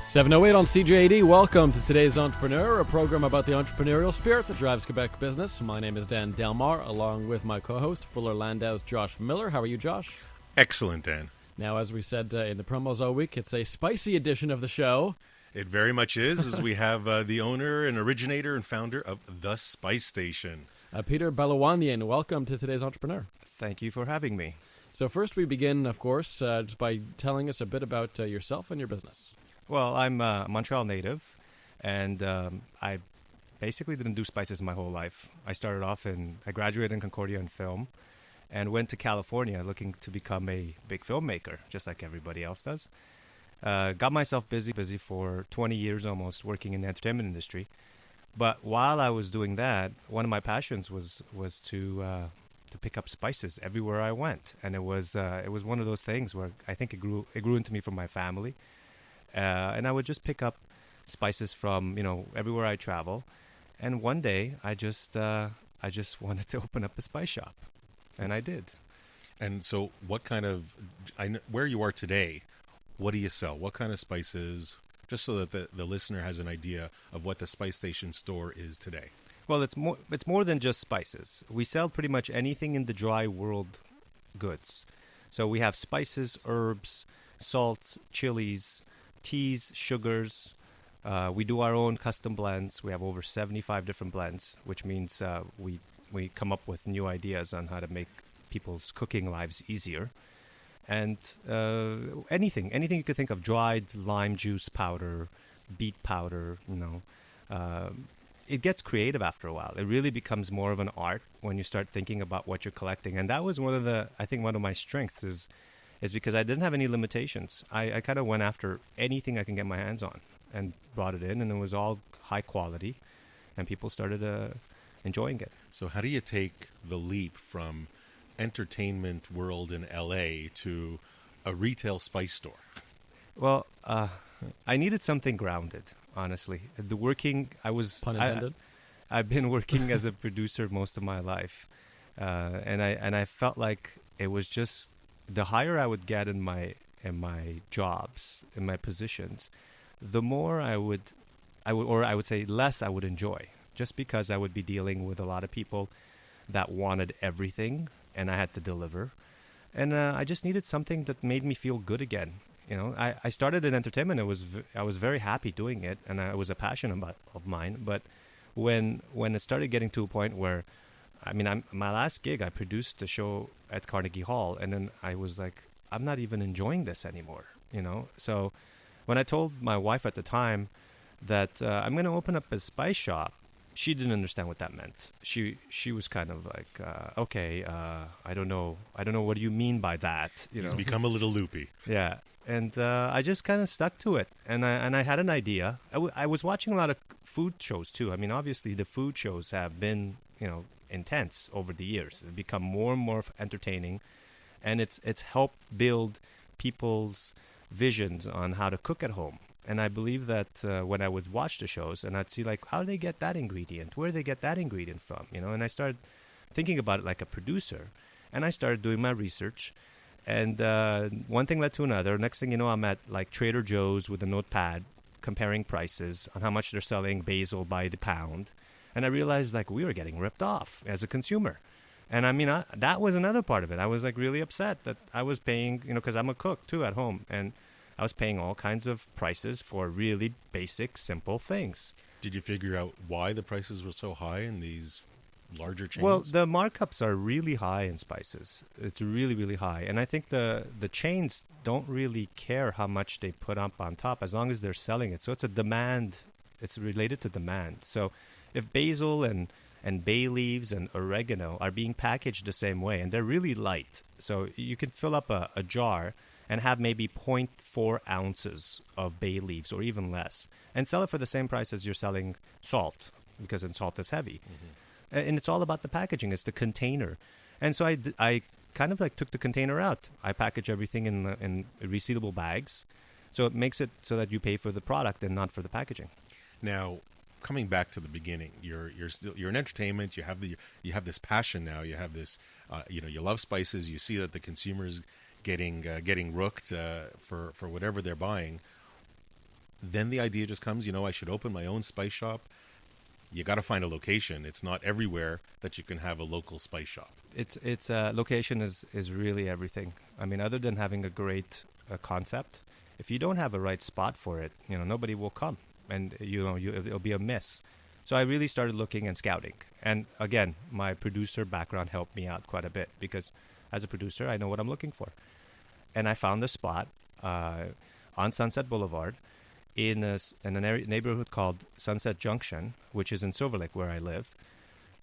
708 on CJAD. Welcome to today's Entrepreneur, a program about the entrepreneurial spirit that drives Quebec business. My name is Dan Delmar, along with my co-host, Fuller Landau's Josh Miller. How are you, Josh? Excellent, Dan. Now, as we said in the promos all week, it's a spicy edition of the show. It very much is, as we have the owner and originator and founder of The Spice Station. Peter Balawanyan, welcome to today's Entrepreneur. Thank you for having me. So first we begin, of course, just by telling us a bit about yourself and your business. Well, I'm a Montreal native, and I basically didn't do spices my whole life. I graduated in Concordia in film, and went to California looking to become a big filmmaker, just like everybody else does. Got myself busy for 20 years almost, working in the entertainment industry. But while I was doing that, one of my passions was to pick up spices everywhere I went, and it was one of those things where I think it grew into me from my family. And I would just pick up spices from, everywhere I travel. And one day I just wanted to open up a spice shop, and I did. And so where you are today, what do you sell? What kind of spices, just so that the listener has an idea of what the Spice Station store is today? Well, it's more than just spices. We sell pretty much anything in the dry world goods. So we have spices, herbs, salts, chilies, teas, sugars. We do our own custom blends. We have over 75 different blends, which means we come up with new ideas on how to make people's cooking lives easier. And anything you could think of, dried lime juice powder, beet powder, it gets creative after a while. It really becomes more of an art when you start thinking about what you're collecting. And that was one of my strengths is because I didn't have any limitations. I kind of went after anything I can get my hands on and brought it in, and it was all high quality, and people started enjoying it. So how do you take the leap from entertainment world in LA to a retail spice store? Well, I needed something grounded, honestly. Pun intended. I've been working as a producer most of my life, and I felt like it was just the higher I would get in my jobs, in my positions, the more I would say less I would enjoy, just because I would be dealing with a lot of people that wanted everything, and I had to deliver. And I just needed something that made me feel good again. I started in entertainment. I was very happy doing it, and it was a passion of mine. But when it started getting to a point where, my last gig, I produced a show at Carnegie Hall, and then I was like, I'm not even enjoying this anymore, So when I told my wife at the time that I'm going to open up a spice shop, she didn't understand what that meant. She was kind of like, okay, I don't know what do you mean by that? He's become a little loopy. Yeah, and I just kind of stuck to it, and I had an idea. I was watching a lot of food shows too. Obviously the food shows have been intense over the years. It's become more and more entertaining, and it's helped build people's visions on how to cook at home. And I believe that when I would watch the shows and I'd see like how do they get that ingredient, where do they get that ingredient from, and I started thinking about it like a producer, and I started doing my research, and one thing led to another. Next thing you know, I'm at like Trader Joe's with a notepad comparing prices on how much they're selling basil by the pound. And I realized like we were getting ripped off as a consumer. And that was another part of it. I was like really upset that I was paying, because I'm a cook too at home, and I was paying all kinds of prices for really basic, simple things. Did you figure out why the prices were so high in these larger chains? Well, the markups are really high in spices. It's really, really high. And I think the chains don't really care how much they put up on top as long as they're selling it. So it's a demand. It's related to demand. So if basil and bay leaves and oregano are being packaged the same way, and they're really light, so you can fill up a jar and have maybe 0.4 ounces of bay leaves or even less, and sell it for the same price as you're selling salt, because salt is heavy. Mm-hmm. And it's all about the packaging. It's the container. And so I kind of like took the container out. I package everything in resealable bags, so it makes it so that you pay for the product and not for the packaging. Now, coming back to the beginning, you're in entertainment. You have this passion now. You have this, you love spices. You see that the consumers getting rooked for whatever they're buying. then the idea just comes, I should open my own spice shop. You got to find a location. It's not everywhere that you can have a local spice shop. It's location is really everything. I mean, other than having a great concept, if you don't have a right spot for it, nobody will come, and it'll be a miss. So I really started looking and scouting. And again, my producer background helped me out quite a bit, because as a producer, I know what I'm looking for. And I found a spot on Sunset Boulevard in a neighborhood called Sunset Junction, which is in Silver Lake, where I live.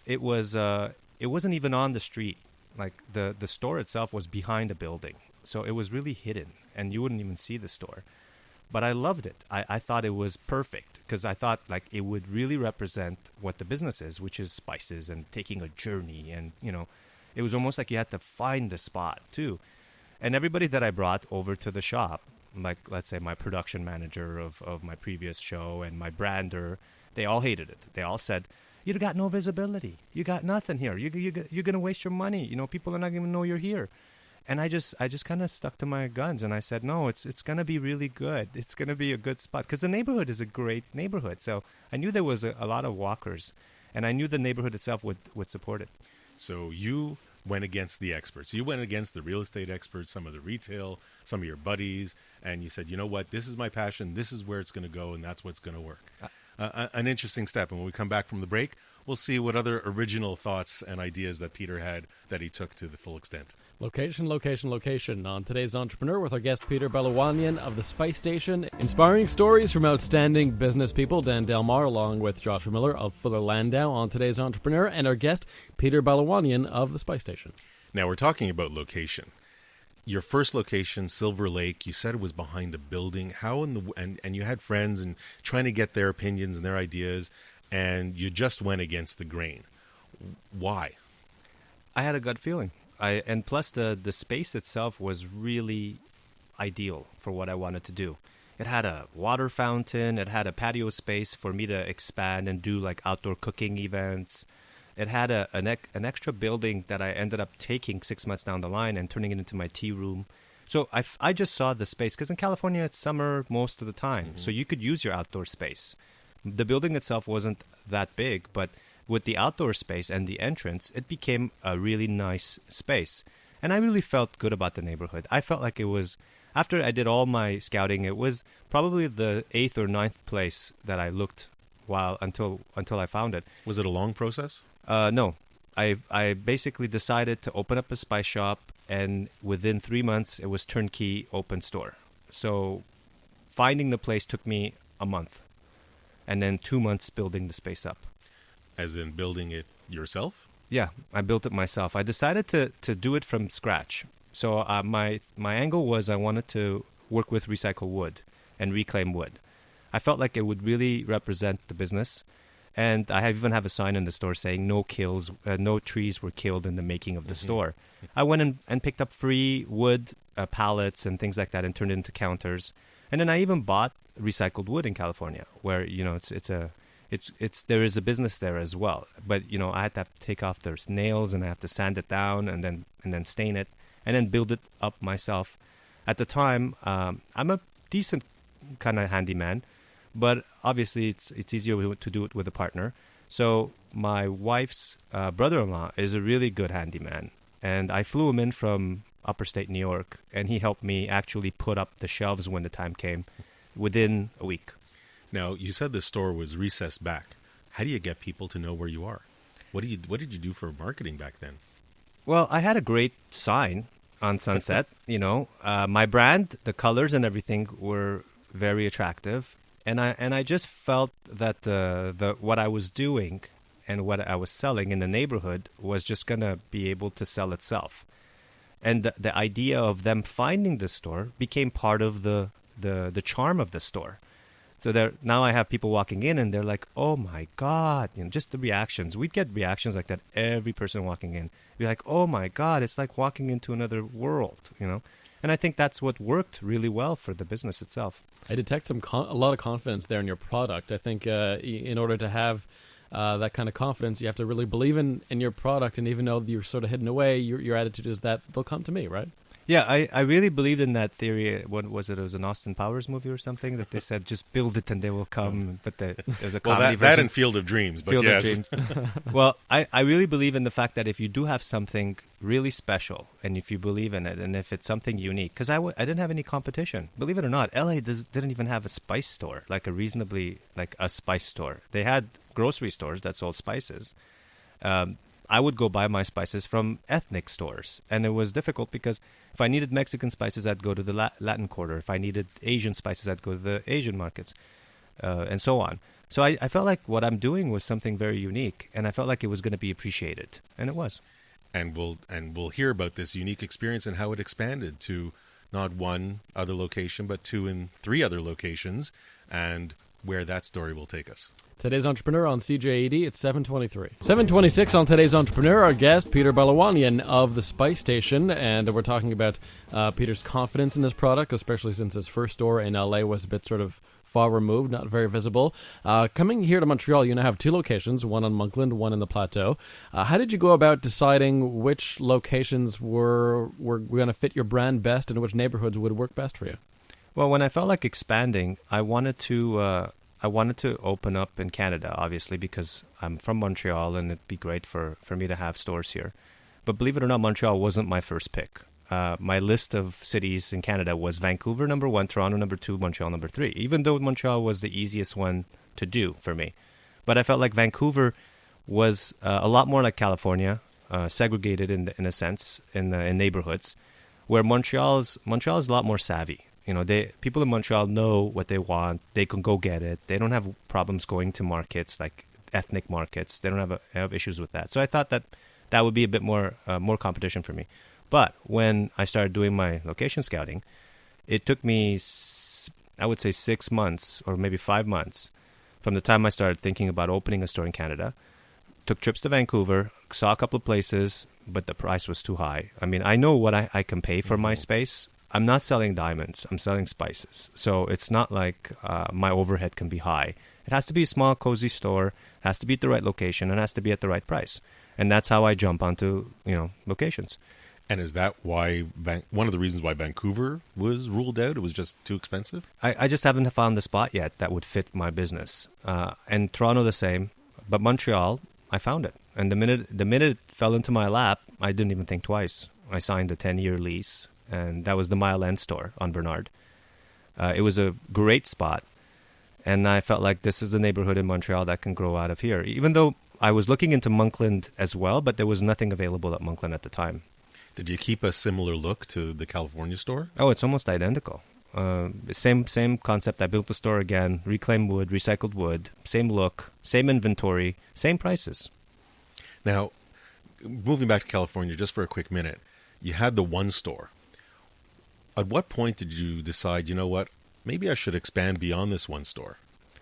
It wasn't even on the street. Like the store itself was behind a building, so it was really hidden, and you wouldn't even see the store. But I loved it. I thought it was perfect, because I thought like it would really represent what the business is, which is spices and taking a journey. And it was almost like you had to find the spot too. And everybody that I brought over to the shop, like let's say my production manager of my previous show and my brander, they all hated it. They all said, "You got no visibility. You got nothing here. You're gonna waste your money. People are not gonna know you're here." And I just kind of stuck to my guns, and I said, "No, it's gonna be really good. It's gonna be a good spot, because the neighborhood is a great neighborhood." So I knew there was a lot of walkers, and I knew the neighborhood itself would support it. So you went against the experts. You went against the real estate experts, some of the retail, some of your buddies, and you said, "You know what? This is my passion. This is where it's going to go, and that's what's going to work." An interesting step. And when we come back from the break, we'll see what other original thoughts and ideas that Peter had that he took to the full extent. Location, location, location. On today's Entrepreneur with our guest Peter Balawanian of the Spice Station. Inspiring stories from outstanding business people. Dan Delmar along with Joshua Miller of Fuller Landau on today's Entrepreneur, and our guest Peter Balawanian of the Spice Station. Now we're talking about location. Your first location, Silver Lake, you said it was behind a building. How and you had friends and trying to get their opinions and their ideas, and you just went against the grain. Why? I had a gut feeling. And plus the space itself was really ideal for what I wanted to do. It had a water fountain. It had a patio space for me to expand and do like outdoor cooking events. It had an extra building that I ended up taking 6 months down the line and turning it into my tea room. So I just saw the space, because in California it's summer most of the time, so you could use your outdoor space. The building itself wasn't that big, but with the outdoor space and the entrance, it became a really nice space. And I really felt good about the neighborhood. I felt like it was, after I did all my scouting, it was probably the 8th or 9th place that I looked until I found it. Was it a long process? No. I basically decided to open up a spice shop, and within 3 months, it was turnkey open store. So finding the place took me a month, and then 2 months building the space up. As in building it yourself? Yeah, I built it myself. I decided to do it from scratch. So my angle was I wanted to work with recycled wood and reclaim wood. I felt like it would really represent the business. And I even have a sign in the store saying no trees were killed in the making of the store. I went and picked up free wood pallets and things like that and turned it into counters. And then I even bought recycled wood in California, where there is a business there as well. But I had to take off those nails, and I have to sand it down and then stain it and then build it up myself. At the time, I'm a decent kind of handyman. But obviously, it's easier to do it with a partner. So my wife's brother-in-law is a really good handyman. And I flew him in from upper state New York, and he helped me actually put up the shelves when the time came within a week. Now, you said the store was recessed back. How do you get people to know where you are? What did you do for marketing back then? Well, I had a great sign on Sunset. My brand, the colors and everything were very attractive. And I just felt that the what I was doing and what I was selling in the neighborhood was just gonna be able to sell itself. And the idea of them finding the store became part of the charm of the store. So now I have people walking in and they're like, "Oh my God!" Just the reactions. We'd get reactions like that. Every person walking in, be like, "Oh my God!" It's like walking into another world. And I think that's what worked really well for the business itself. I detect a lot of confidence there in your product. I think in order to have that kind of confidence, you have to really believe in your product. And even though you're sort of hidden away, your attitude is that they'll come to me, right? Yeah, I really believed in that theory. What was it? It was an Austin Powers movie or something that they said just build it and they will come. But there's a Well, comedy that version. and Field of Dreams, but Field of yes. Dreams. Well, I really believe in the fact that if you do have something really special, and if you believe in it, and if it's something unique, because I didn't have any competition. Believe it or not, LA didn't even have a spice store, like a spice store. They had grocery stores that sold spices. I would go buy my spices from ethnic stores, and it was difficult because if I needed Mexican spices, I'd go to the Latin Quarter. If I needed Asian spices, I'd go to the Asian markets, and so on. So I felt like what I'm doing was something very unique, and I felt like it was going to be appreciated, and it was. And we'll hear about this unique experience and how it expanded to not one other location, but 2 and 3 other locations, and where that story will take us. Today's Entrepreneur on CJAD, it's 7:23. 7:26 on Today's Entrepreneur, our guest, Peter Balawanian of The Spice Station, and we're talking about Peter's confidence in his product, especially since his first store in LA was a bit sort of far removed, not very visible. Coming here to Montreal, you now have 2 locations, one on Monkland, one in the Plateau. How did you go about deciding which locations were going to fit your brand best and which neighborhoods would work best for you? Well, when I felt like expanding, I wanted to open up in Canada, obviously, because I'm from Montreal and it'd be great for me to have stores here. But believe it or not, Montreal wasn't my first pick. My list of cities in Canada was Vancouver number 1, Toronto number 2, Montreal number 3, even though Montreal was the easiest one to do for me. But I felt like Vancouver was a lot more like California, segregated in a sense in neighborhoods, where Montreal is a lot more savvy. You know, people in Montreal know what they want. They can go get it. They don't have problems going to markets like ethnic markets. They don't have issues with that. So I thought that would be a bit more competition for me. But when I started doing my location scouting, it took me, I would say, 6 months or maybe 5 months from the time I started thinking about opening a store in Canada. Took trips to Vancouver, saw a couple of places, but the price was too high. I mean, I know what I can pay for my space. I'm not selling diamonds. I'm selling spices. So it's not like my overhead can be high. It has to be a small, cozy store. It has to be at the right location. And it has to be at the right price. And that's how I jump onto, locations. And is that why one of the reasons why Vancouver was ruled out? It was just too expensive? I just haven't found the spot yet that would fit my business. And Toronto the same. But Montreal, I found it. And the minute it fell into my lap, I didn't even think twice. I signed a 10-year lease. And that was the Mile End store on Bernard. It was a great spot. And I felt like this is a neighborhood in Montreal that can grow out of here. Even though I was looking into Monkland as well, but there was nothing available at Monkland at the time. Did you keep a similar look to the California store? Oh, it's almost identical. Same concept. I built the store again, reclaimed wood, recycled wood, same look, same inventory, same prices. Now, moving back to California just for a quick minute, you had the one store. At what point did you decide, you know what, maybe I should expand beyond this one store?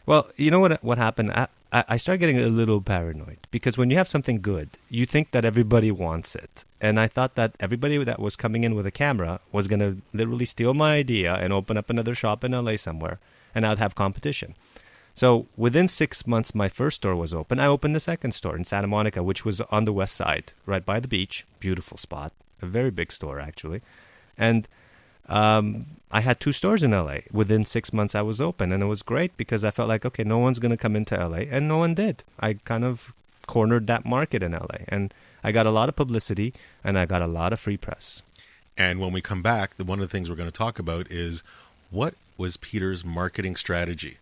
Well, you know what happened? I started getting a little paranoid because when you have something good, you think that everybody wants it. And I thought that everybody that was coming in with a camera was going to literally steal my idea and open up another shop in LA somewhere, and I'd have competition. So within 6 months, my first store was open. I opened the second store in Santa Monica, which was on the west side, right by the beach. Beautiful spot. A very big store, actually. And I had 2 stores in LA. Within 6 months, I was open, and it was great because I felt like, okay, no one's going to come into LA, and no one did. I kind of cornered that market in LA, and I got a lot of publicity, and I got a lot of free press. And when we come back, one of the things we're going to talk about is what was Peter's marketing strategy?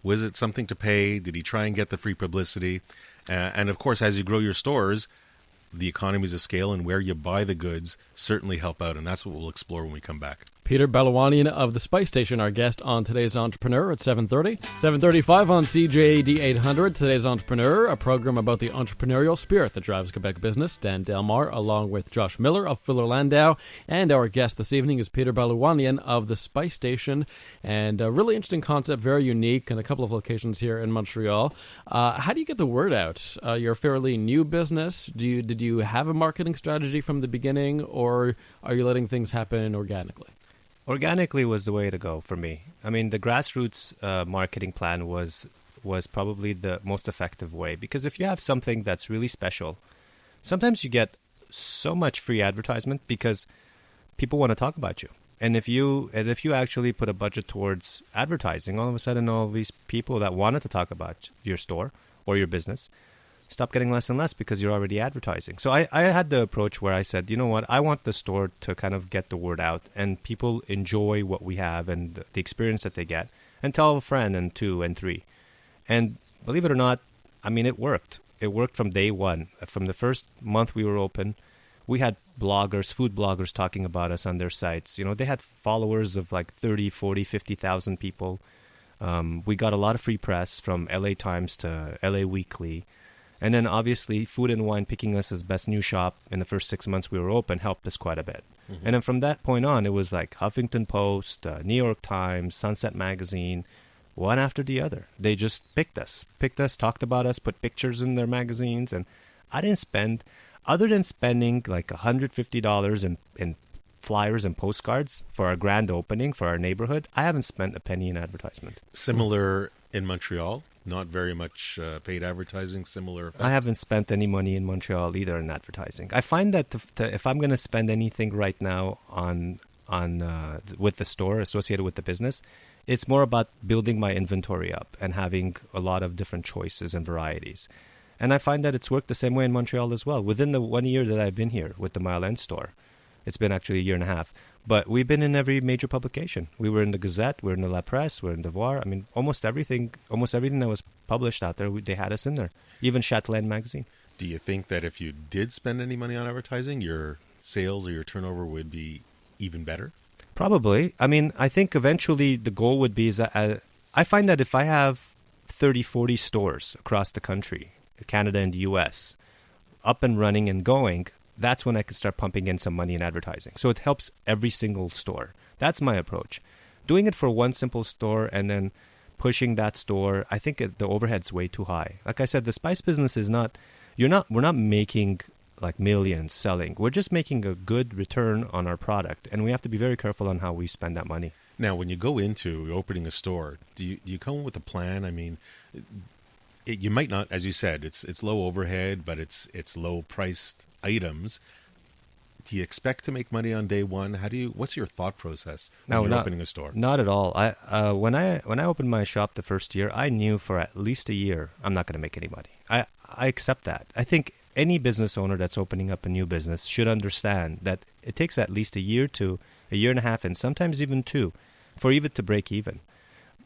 Was it something to pay? Did he try and get the free publicity? And of course, as you grow your stores, the economies of scale and where you buy the goods certainly help out, and that's what we'll explore when we come back. Peter Balawanian of The Spice Station, our guest on Today's Entrepreneur at 7:30. 7:35 on CJAD 800. Today's Entrepreneur, a program about the entrepreneurial spirit that drives Quebec business. Dan Delmar, along with Josh Miller of Fuller Landau. And our guest this evening is Peter Balawanian of The Spice Station. And a really interesting concept, very unique, and a couple of locations here in Montreal. How do you get the word out? You're a fairly new business. Did you have a marketing strategy from the beginning, or are you letting things happen organically? Organically was the way to go for me. I mean, the grassroots marketing plan was probably the most effective way, because if you have something that's really special, sometimes you get so much free advertisement because people want to talk about you. And if you actually put a budget towards advertising, all of a sudden all these people that wanted to talk about your store or your business stop getting less and less because you're already advertising. So I had the approach where I said, you know what, I want the store to kind of get the word out and people enjoy what we have and the experience that they get, and tell a friend and two and three. And believe it or not, I mean, it worked. It worked from day one. From the first month we were open, we had bloggers, food bloggers talking about us on their sites. You know, they had followers of like 30, 40, 50,000 people. We got a lot of free press from LA Times to LA Weekly. And then obviously Food and Wine picking us as best new shop in the first 6 months we were open helped us quite a bit. Mm-hmm. And then from that point on, it was like Huffington Post, New York Times, Sunset Magazine, one after the other. They just picked us, talked about us, put pictures in their magazines. And I didn't spend, other than spending like $150 in flyers and postcards for our grand opening for our neighborhood, I haven't spent a penny in advertisement. Similar in Montreal? Not very much paid advertising, similar effect? I haven't spent any money in Montreal either in advertising. I find that if I'm going to spend anything right now on with the store associated with the business, it's more about building my inventory up and having a lot of different choices and varieties. And I find that it's worked the same way in Montreal as well. Within the 1 year that I've been here with the Mile End store, it's been actually a year and a half, but we've been in every major publication. We were in the Gazette, we're in the La Presse, we're in Devoir. I mean, almost everything that was published out there, they had us in there. Even Chatelaine magazine. Do you think that if you did spend any money on advertising, your sales or your turnover would be even better? Probably. I mean, I think eventually the goal would be is that I find that if I have 30, 40 stores across the country, Canada and the US, up and running and going, that's when I could start pumping in some money in advertising. So it helps every single store. That's my approach. Doing it for one simple store and then pushing that store, I think the overhead's way too high. Like I said, the spice business is not, we're not making like millions selling. We're just making a good return on our product, and we have to be very careful on how we spend that money. Now, when you go into opening a store, do you come with a plan? I mean, you might not, as you said, it's low overhead, but it's low priced items. Do you expect to make money on day one? What's your thought process when you're opening a store? Not at all. When I opened my shop the first year, I knew for at least a year I'm not going to make any money. I accept that. I think any business owner that's opening up a new business should understand that it takes at least a year to a year and a half, and sometimes even two, for even to break even.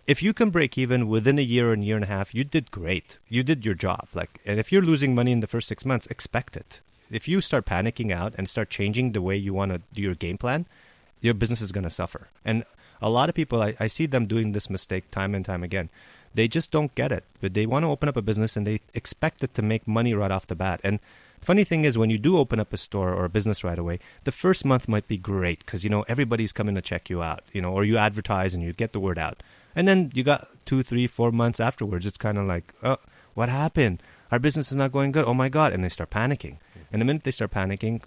If you can break even within a year and a half, you did great. You did your job. And if you're losing money in the first 6 months, expect it. If you start panicking out and start changing the way you want to do your game plan, your business is going to suffer. And a lot of people, I see them doing this mistake time and time again. They just don't get it. But they want to open up a business and they expect it to make money right off the bat. And funny thing is, when you do open up a store or a business right away, the first month might be great because, everybody's coming to check you out, or you advertise and you get the word out. And then you got 2, 3, 4 months afterwards, it's kind of like, oh, what happened? Our business is not going good. Oh my God. And they start panicking. And the minute they start panicking,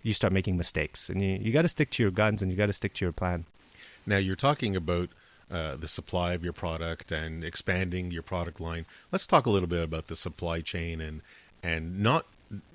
you start making mistakes. And you got to stick to your guns and you got to stick to your plan. Now, you're talking about the supply of your product and expanding your product line. Let's talk a little bit about the supply chain and not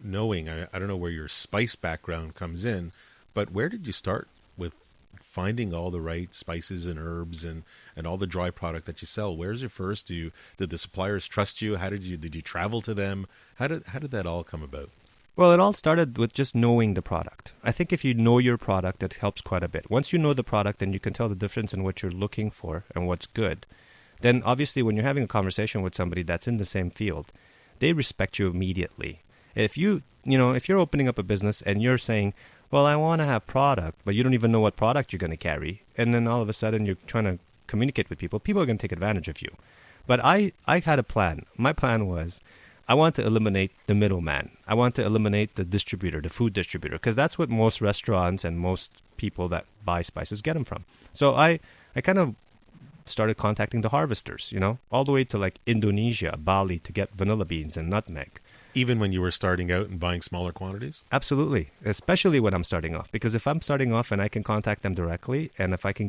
knowing, I don't know where your spice background comes in, but where did you start with finding all the right spices and herbs and all the dry product that you sell? Where's your first? Did the suppliers trust you? Did you travel to them? How did that all come about? Well, it all started with just knowing the product. I think if you know your product, it helps quite a bit. Once you know the product and you can tell the difference in what you're looking for and what's good, then obviously when you're having a conversation with somebody that's in the same field, they respect you immediately. If you're opening up a business and you're saying, well, I want to have product, but you don't even know what product you're going to carry, and then all of a sudden you're trying to communicate with people are going to take advantage of you. But I had a plan. My plan was, I want to eliminate the middleman. I want to eliminate the distributor, the food distributor, because that's what most restaurants and most people that buy spices get them from. So I kind of started contacting the harvesters, all the way to like Indonesia, Bali, to get vanilla beans and nutmeg. Even when you were starting out and buying smaller quantities? Absolutely, especially when I'm starting off. Because if I'm starting off and I can contact them directly, and if I can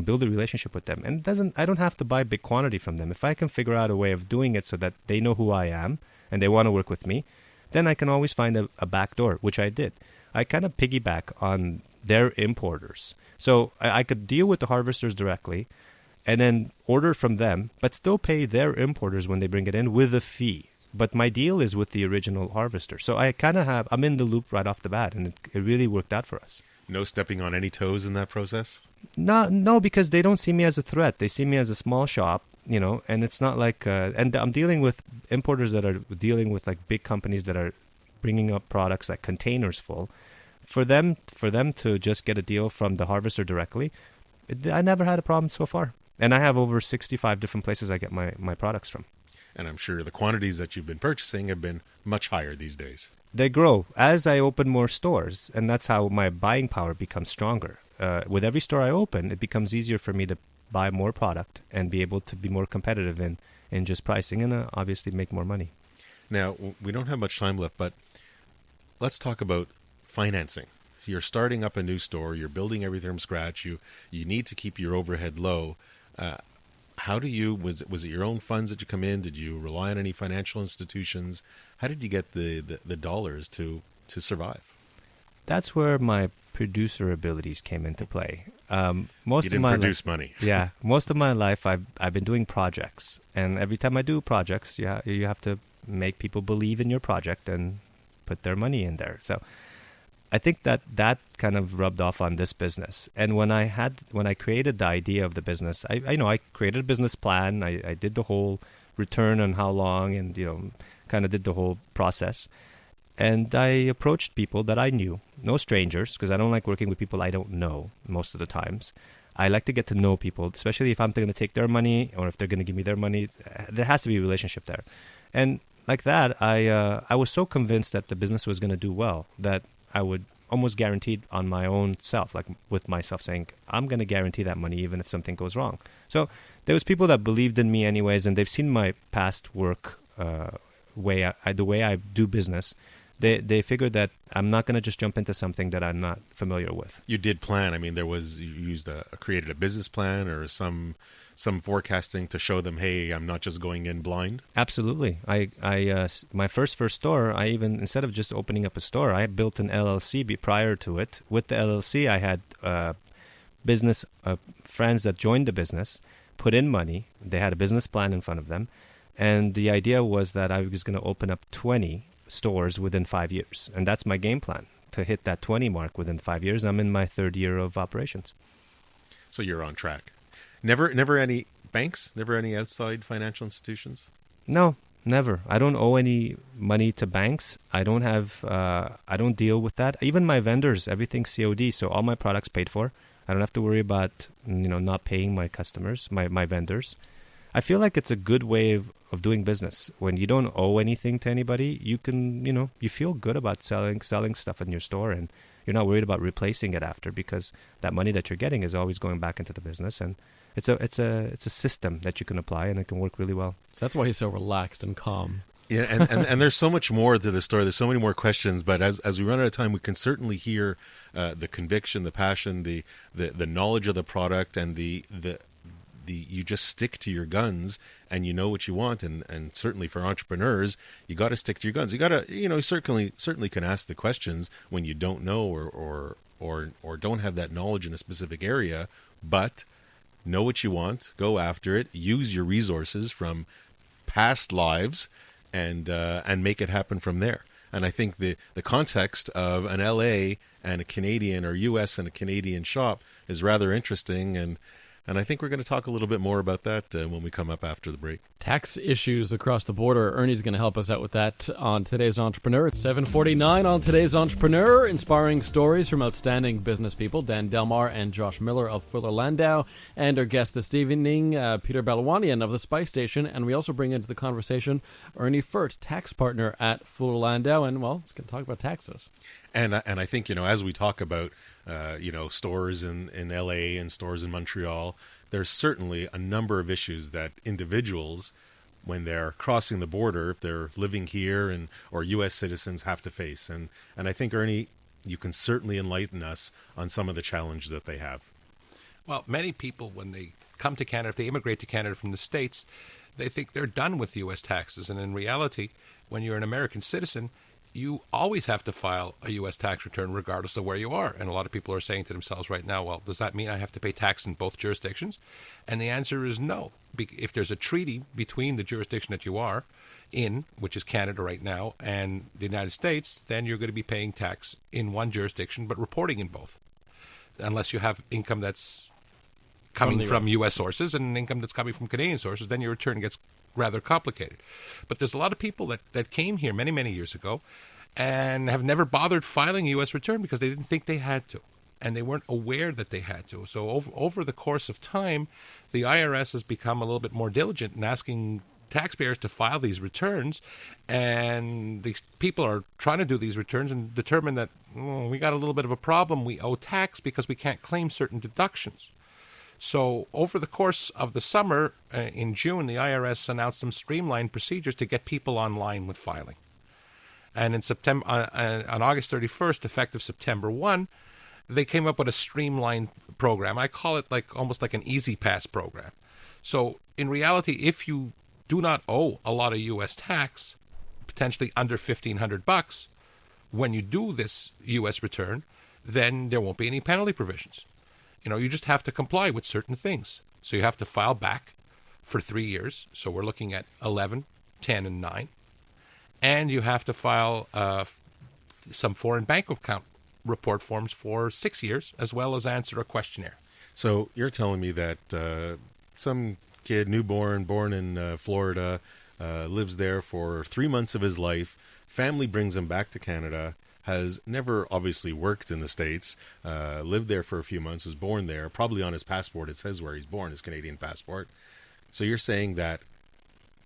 build a relationship with them, and I don't have to buy big quantity from them. If I can figure out a way of doing it so that they know who I am and they want to work with me, then I can always find a back door, which I did. I kind of piggyback on their importers. So I could deal with the harvesters directly and then order from them, but still pay their importers when they bring it in with a fee. But my deal is with the original harvester. So I'm in the loop right off the bat, and it really worked out for us. No stepping on any toes in that process? No, because they don't see me as a threat. They see me as a small shop, and it's not like, and I'm dealing with importers that are dealing with like big companies that are bringing up products like containers full. For them to just get a deal from the harvester directly, I never had a problem so far. And I have over 65 different places I get my products from. And I'm sure the quantities that you've been purchasing have been much higher these days. They grow as I open more stores, and that's how my buying power becomes stronger. With every store I open, it becomes easier for me to buy more product and be able to be more competitive in just pricing and obviously make more money. Now, we don't have much time left, but let's talk about financing. You're starting up a new store. You're building everything from scratch. You need to keep your overhead low. How do you, was it your own funds that you come in? Did you rely on any financial institutions? How did you get the dollars to survive? That's where my producer abilities came into play. You didn't produce money. Yeah, most of my life I've been doing projects, and every time I do projects, you have to make people believe in your project and put their money in there. So I think that kind of rubbed off on this business. And when I created the idea of the business, I created a business plan. I did the whole return on how long, and kind of did the whole process. And I approached people that I knew, no strangers, because I don't like working with people I don't know most of the times. I like to get to know people, especially if I'm going to take their money or if they're going to give me their money. There has to be a relationship there. And like that, I was so convinced that the business was going to do well that I would almost guaranteed on my own self, like with myself saying, I'm going to guarantee that money even if something goes wrong. So there was people that believed in me anyways, and they've seen my past work the way I do business. They figured that I'm not going to just jump into something that I'm not familiar with. You did plan. I mean, you created a business plan or some forecasting to show them, hey, I'm not just going in blind. Absolutely. My first store, I even, instead of just opening up a store, I built an LLC prior to it. With the LLC, I had business friends that joined the business, put in money. They had a business plan in front of them. And the idea was that I was going to open up 20 stores within 5 years. And that's my game plan, to hit that 20 mark within 5 years. I'm in my third year of operations. So you're on track. Never any banks? Never any outside financial institutions? No, never. I don't owe any money to banks. I don't deal with that. Even my vendors, everything's COD, so all my products paid for. I don't have to worry about not paying my customers, my vendors. I feel like it's a good way of doing business. When you don't owe anything to anybody, you can, you feel good about selling stuff in your store, and you're not worried about replacing it after, because that money that you're getting is always going back into the business. And it's a system that you can apply, and it can work really well. So that's why he's so relaxed and calm. Yeah, and there's so much more to the story. There's so many more questions, but as we run out of time, we can certainly hear the conviction, the passion, the knowledge of the product, and the you just stick to your guns and you know what you want. And certainly for entrepreneurs, you got to stick to your guns. You got to, certainly can ask the questions when you don't know or don't have that knowledge in a specific area, but know what you want, go after it, use your resources from past lives, and make it happen from there. And I think the context of an LA and a Canadian, or US and a Canadian shop, is rather interesting, and I think we're going to talk a little bit more about that when we come up after the break. Tax issues across the border. Ernie's going to help us out with that on Today's Entrepreneur. It's 7:49 on Today's Entrepreneur. Inspiring stories from outstanding business people, Dan Delmar and Josh Miller of Fuller Landau. And our guest this evening, Peter Balawanian of the Spice Station. And we also bring into the conversation Ernie Furt, tax partner at Fuller Landau. And, well, he's going to talk about taxes. And I think, as we talk about, stores in LA and stores in Montreal, there's certainly a number of issues that individuals, when they're crossing the border, if they're living here or U.S. citizens, have to face. And I think, Ernie, you can certainly enlighten us on some of the challenges that they have. Well, many people, when they come to Canada, if they immigrate to Canada from the States, they think they're done with U.S. taxes. And in reality, when you're an American citizen, you always have to file a U.S. tax return regardless of where you are. And a lot of people are saying to themselves right now, well, does that mean I have to pay tax in both jurisdictions? And the answer is no. If there's a treaty between the jurisdiction that you are in, which is Canada right now, and the United States, then you're going to be paying tax in one jurisdiction but reporting in both. Unless you have income that's coming from U.S. sources and income that's coming from Canadian sources, then your return gets rather complicated. But there's a lot of people that came here many, many years ago and have never bothered filing a U.S. return because they didn't think they had to, and they weren't aware that they had to. So over the course of time, the IRS has become a little bit more diligent in asking taxpayers to file these returns, and these people are trying to do these returns and determine that we got a little bit of a problem. We owe tax because we can't claim certain deductions. So over the course of the summer, in June, the IRS announced some streamlined procedures to get people online with filing. And in September, on August 31st, effective September 1, they came up with a streamlined program. I call it almost like an Easy Pass program. So in reality, if you do not owe a lot of U.S. tax, potentially under $1,500, when you do this U.S. return, then there won't be any penalty provisions. You just have to comply with certain things. So you have to file back for 3 years. So we're looking at 11, 10, and 9. And you have to file some foreign bank account report forms for 6 years, as well as answer a questionnaire. So you're telling me that some kid, newborn, born in Florida, lives there for 3 months of his life, family brings him back to Canada, has never obviously worked in the States, lived there for a few months, was born there. Probably on his passport it says where he's born, his Canadian passport. So you're saying that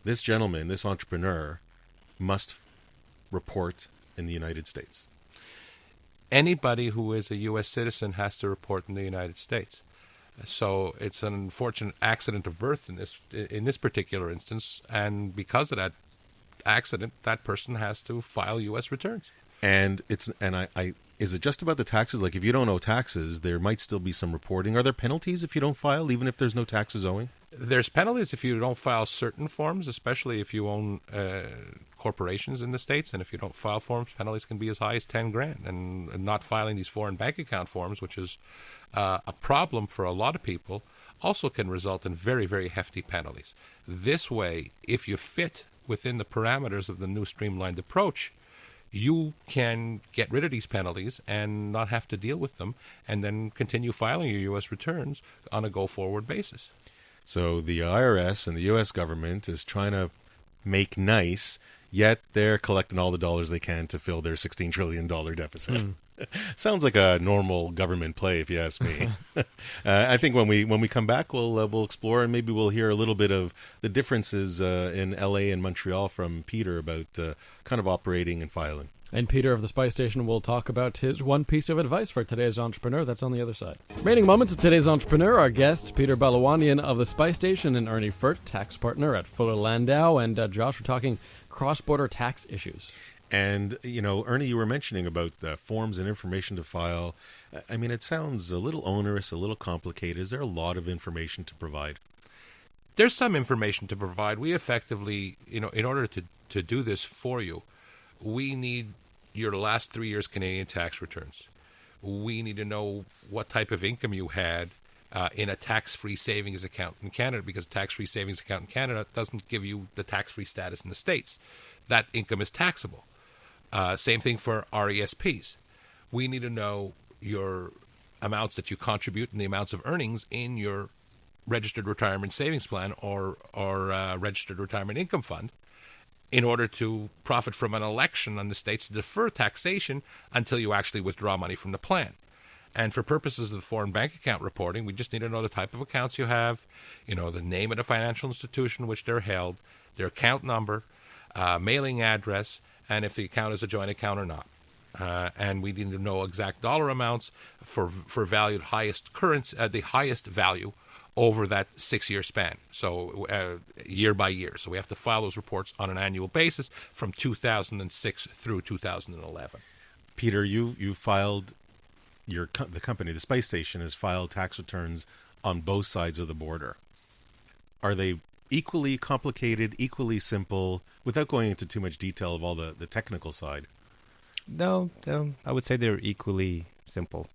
this gentleman, this entrepreneur, must report in the United States? Anybody who is a U.S. citizen has to report in the United States. So it's an unfortunate accident of birth in this particular instance, and because of that accident, that person has to file U.S. returns. And is it just about the taxes? Like if you don't owe taxes, there might still be some reporting. Are there penalties if you don't file, even if there's no taxes owing? There's penalties if you don't file certain forms, especially if you own corporations in the States. And if you don't file forms, penalties can be as high as $10,000. And not filing these foreign bank account forms, which is a problem for a lot of people, also can result in very, very hefty penalties. This way, if you fit within the parameters of the new streamlined approach, you can get rid of these penalties and not have to deal with them, and then continue filing your U.S. returns on a go-forward basis. So the IRS and the U.S. government is trying to make nice, yet they're collecting all the dollars they can to fill their $16 trillion deficit. Sounds like a normal government play, if you ask me. I think when we come back, we'll explore, and maybe we'll hear a little bit of the differences in L.A. and Montreal from Peter about kind of operating and filing. And Peter of the Spice Station will talk about his one piece of advice for today's entrepreneur. That's on the other side. Remaining moments of today's entrepreneur, our guests, Peter Balawanian of the Spice Station and Ernie Furt, tax partner at Fuller Landau. And Josh, we're talking cross-border tax issues. And, Ernie, you were mentioning about forms and information to file. I mean, it sounds a little onerous, a little complicated. Is there a lot of information to provide? There's some information to provide. We effectively, in order to do this for you, we need your last 3 years Canadian tax returns. We need to know what type of income you had in a tax-free savings account in Canada, because a tax-free savings account in Canada doesn't give you the tax-free status in the States. That income is taxable. Same thing for RESPs. We need to know your amounts that you contribute and the amounts of earnings in your registered retirement savings plan or registered retirement income fund, in order to profit from an election on the states to defer taxation until you actually withdraw money from the plan. And for purposes of the foreign bank account reporting, we just need to know the type of accounts you have, the name of the financial institution in which they're held, their account number, mailing address, and if the account is a joint account or not. And we need to know exact dollar amounts for valued highest currency, the highest value over that 6-year span, so year by year. So we have to file those reports on an annual basis from 2006 through 2011. Peter, you filed the company, the Spice Station, has filed tax returns on both sides of the border. Are they equally complicated, equally simple, without going into too much detail of all the technical side? No, I would say they're equally simple.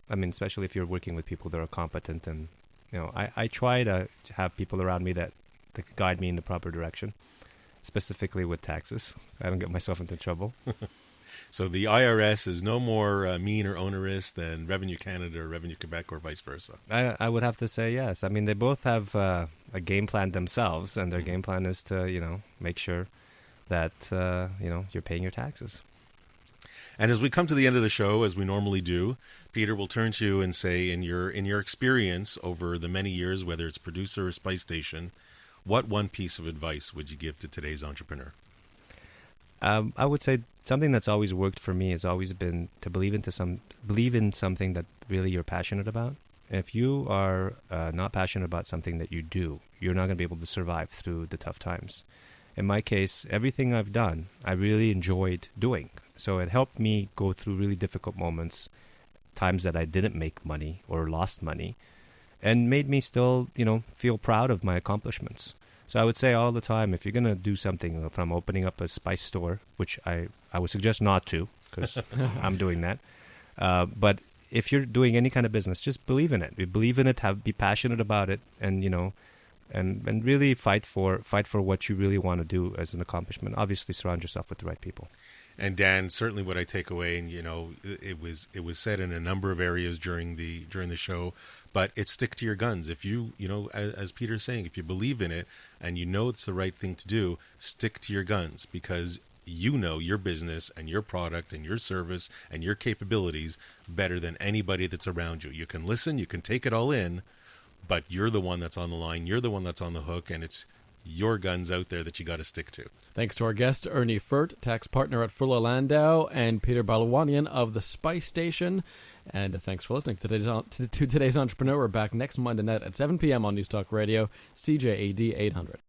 I mean, especially if you're working with people that are competent, and I try to have people around me that guide me in the proper direction, specifically with taxes, so I don't get myself into trouble. So the IRS is no more mean or onerous than Revenue Canada or Revenue Quebec or vice versa. I would have to say yes. I mean, they both have a game plan themselves, and their game plan is to make sure that you're paying your taxes. And as we come to the end of the show, as we normally do, Peter will turn to you and say, in your experience over the many years, whether it's producer or Spice Station, what one piece of advice would you give to today's entrepreneur? I would say something that's always worked for me has always been to believe in something that really you're passionate about. If you are not passionate about something that you do, you're not going to be able to survive through the tough times. In my case, everything I've done, I really enjoyed doing. So it helped me go through really difficult moments, times that I didn't make money or lost money, and made me still, feel proud of my accomplishments. So I would say all the time, if you're going to do something from opening up a spice store, which I would suggest not to, because I'm doing that. But if you're doing any kind of business, just believe in it. Believe in it, be passionate about it, and, and really fight for what you really want to do as an accomplishment. Obviously, surround yourself with the right people. And Dan, certainly what I take away, and it was said in a number of areas during the show, but it's stick to your guns. If you as Peter's saying, if you believe in it and it's the right thing to do, stick to your guns, because your business and your product and your service and your capabilities better than anybody that's around you. You can listen, you can take it all in, but you're the one that's on the line, you're the one that's on the hook, and it's your guns out there that you got to stick to. Thanks to our guest, Ernie Furt, tax partner at Fuller Landau, and Peter Balawanian of the Spice Station. And thanks for listening to today's Entrepreneur. We're back next Monday night at 7 p.m. on News Talk Radio, CJAD 800.